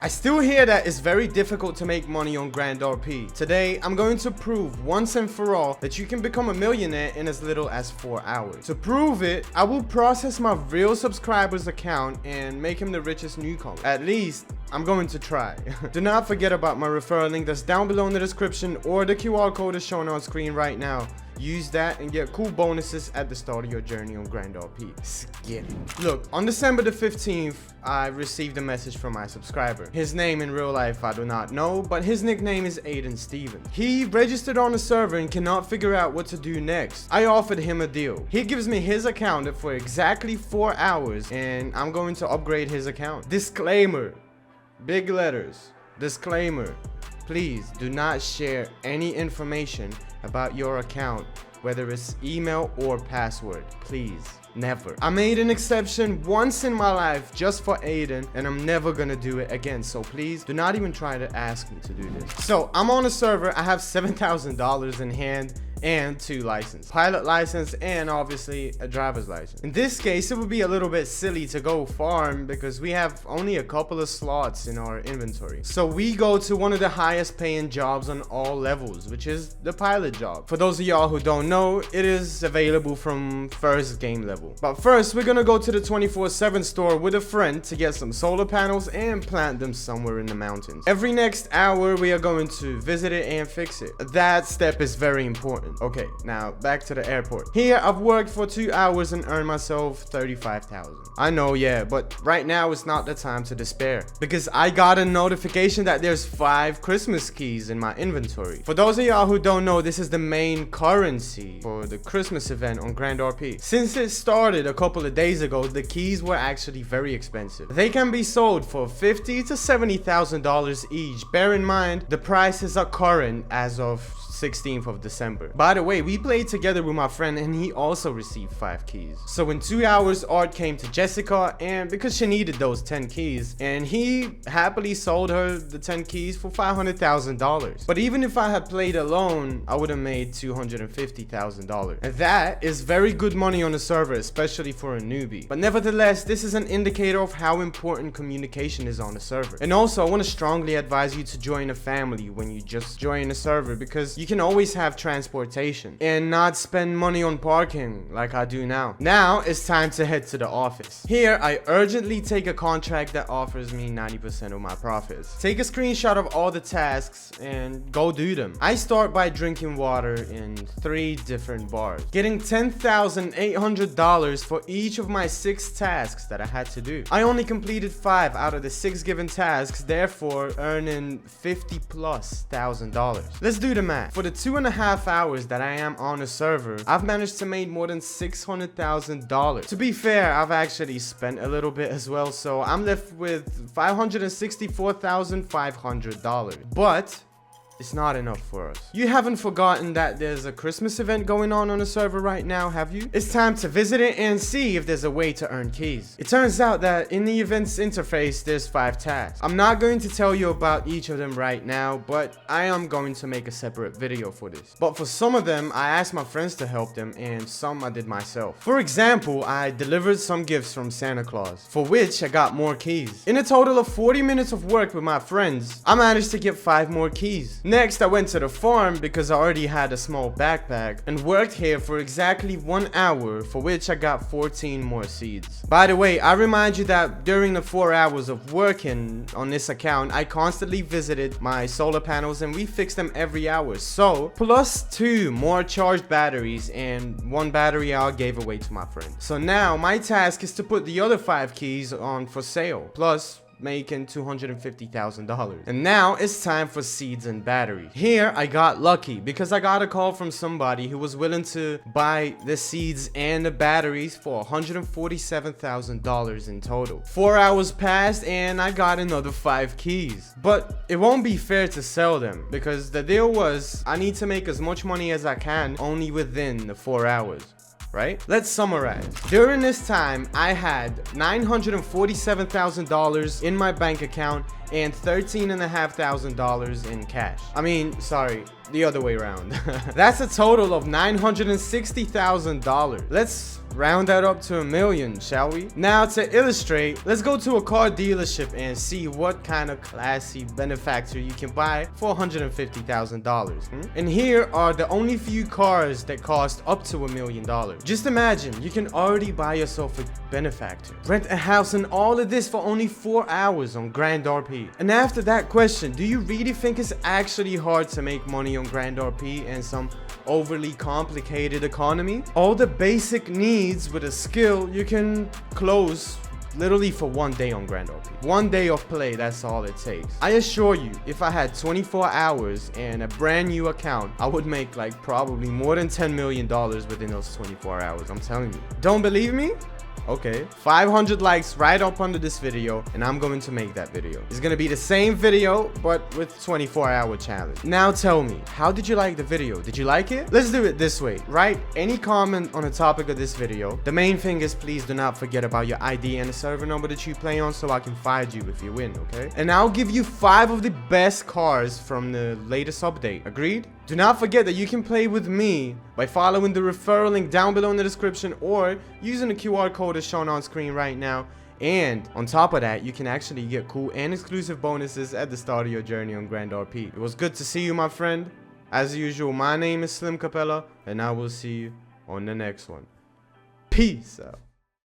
I still hear that it's very difficult to make money on Grand RP. Today, I'm going to prove once and for all that you can become a millionaire in as little as 4 hours. To prove it, I will process my real subscriber's account and make him the richest newcomer. At least, I'm going to try. Do not forget about my referral link that's down below in the description, or the QR code is shown on screen right now. Use that and get cool bonuses at the start of your journey on Grand RP. Skip. Look, on December the 15th, I received a message from my subscriber. His name in real life I do not know, but his nickname is Aiden Steven. He registered on the server and cannot figure out what to do next. I offered him a deal. He gives me his account for exactly 4 hours and I'm going to upgrade his account. Disclaimer. Big letters. Disclaimer. Please do not share any information about your account, whether it's email or password. Please, never. I made an exception once in my life just for Aiden, and I'm never gonna do it again. So please do not even try to ask me to do this. So I'm on a server. I have $7,000 in hand and 2 licenses, pilot license and obviously a driver's license. In this case, it would be a little bit silly to go farm because we have only a couple of slots in our inventory. So we go to one of the highest paying jobs on all levels, which is the pilot job. For those of y'all who don't know, it is available from first game level. But first, we're gonna go to the 24/7 store with a friend to get some solar panels and plant them somewhere in the mountains. Every next hour, we are going to visit it and fix it. That step is very important. Okay, now back to the airport. Here, I've worked for 2 hours and earned myself 35,000. I know, yeah, but right now it's not the time to despair because I got a notification that there's 5 Christmas keys in my inventory. For those of y'all who don't know, this is the main currency for the Christmas event on Grand RP. Since it started a couple of days ago, the keys were actually very expensive. They can be sold for $50,000 to $70,000 each. Bear in mind, the prices are current as of 16th of December. By the way, we played together with my friend and he also received 5 keys. So in 2 hours, Art came to Jessica and because she needed those 10 keys and he happily sold her the 10 keys for $500,000. But even if I had played alone, I would have made $250,000. And that is very good money on the server, especially for a newbie. But nevertheless, this is an indicator of how important communication is on the server. And also, I want to strongly advise you to join a family when you just join the server because you can always have transportation and not spend money on parking like I do now. Now it's time to head to the office. Here I urgently take a contract that offers me 90% of my profits. Take a screenshot of all the tasks and go do them. I start by drinking water in 3 different bars, getting $10,800 for each of my 6 tasks that I had to do. I only completed 5 out of the 6 given tasks, therefore earning $50,000+. Let's do the math. For the 2.5 hours that I am on the server, I've managed to make more than $600,000. To be fair, I've actually spent a little bit as well, so I'm left with $564,500. But it's not enough for us. You haven't forgotten that there's a Christmas event going on the server right now, have you? It's time to visit it and see if there's a way to earn keys. It turns out that in the event's interface, there's 5 tasks. I'm not going to tell you about each of them right now, but I am going to make a separate video for this. But for some of them, I asked my friends to help them, and some I did myself. For example, I delivered some gifts from Santa Claus, for which I got more keys. In a total of 40 minutes of work with my friends, I managed to get 5 more keys. Next, I went to the farm because I already had a small backpack and worked here for exactly 1 hour, for which I got 14 more seeds. By the way, I remind you that during the 4 hours of working on this account, I constantly visited my solar panels and we fixed them every hour. So, plus 2 more charged batteries and 1 battery I gave away to my friend. So now, my task is to put the other 5 keys on for sale, plus making $250,000. And now it's time for seeds and battery. Here I got lucky because I got a call from somebody who was willing to buy the seeds and the batteries for $147,000 in total. 4 hours passed and I got another 5 keys. But it won't be fair to sell them because the deal was I need to make as much money as I can only within the 4 hours. Right? Let's summarize. During this time, I had $947,000 in my bank account and $13,500 in cash. I mean, sorry, the other way around. That's a total of $960,000. Let's round that up to $1 million, shall we? Now to illustrate, let's go to a car dealership and see what kind of classy benefactor you can buy for $150,000. And here are the only few cars that cost up to $1 million. Just imagine, you can already buy yourself a benefactor, rent a house, and all of this for only 4 hours on Grand RP. And after that question, do you really think it's actually hard to make money on Grand RP and some overly complicated economy? All the basic needs with a skill you can close literally for 1 day on Grand RP. 1 day of play, that's all it takes. I assure you, if I had 24 hours and a brand new account, I would make like probably more than $10 million within those 24 hours. I'm telling you. Don't believe me? Okay, 500 likes right up under this video and I'm going to make that video. It's gonna be the same video but with 24-hour challenge. Now tell me, how did you like the video? Did you like it? Let's do it this way. Write any comment on the topic of this video. The main thing is, please do not forget about your ID and the server number that you play on so I can find you if you win, okay? And I'll give you 5 of the best cars from the latest update. Agreed? Do not forget that you can play with me by following the referral link down below in the description or using the QR code as shown on screen right now. And on top of that, you can actually get cool and exclusive bonuses at the start of your journey on Grand RP. It was good to see you, my friend. As usual, my name is Slim Capella, and I will see you on the next one. Peace out.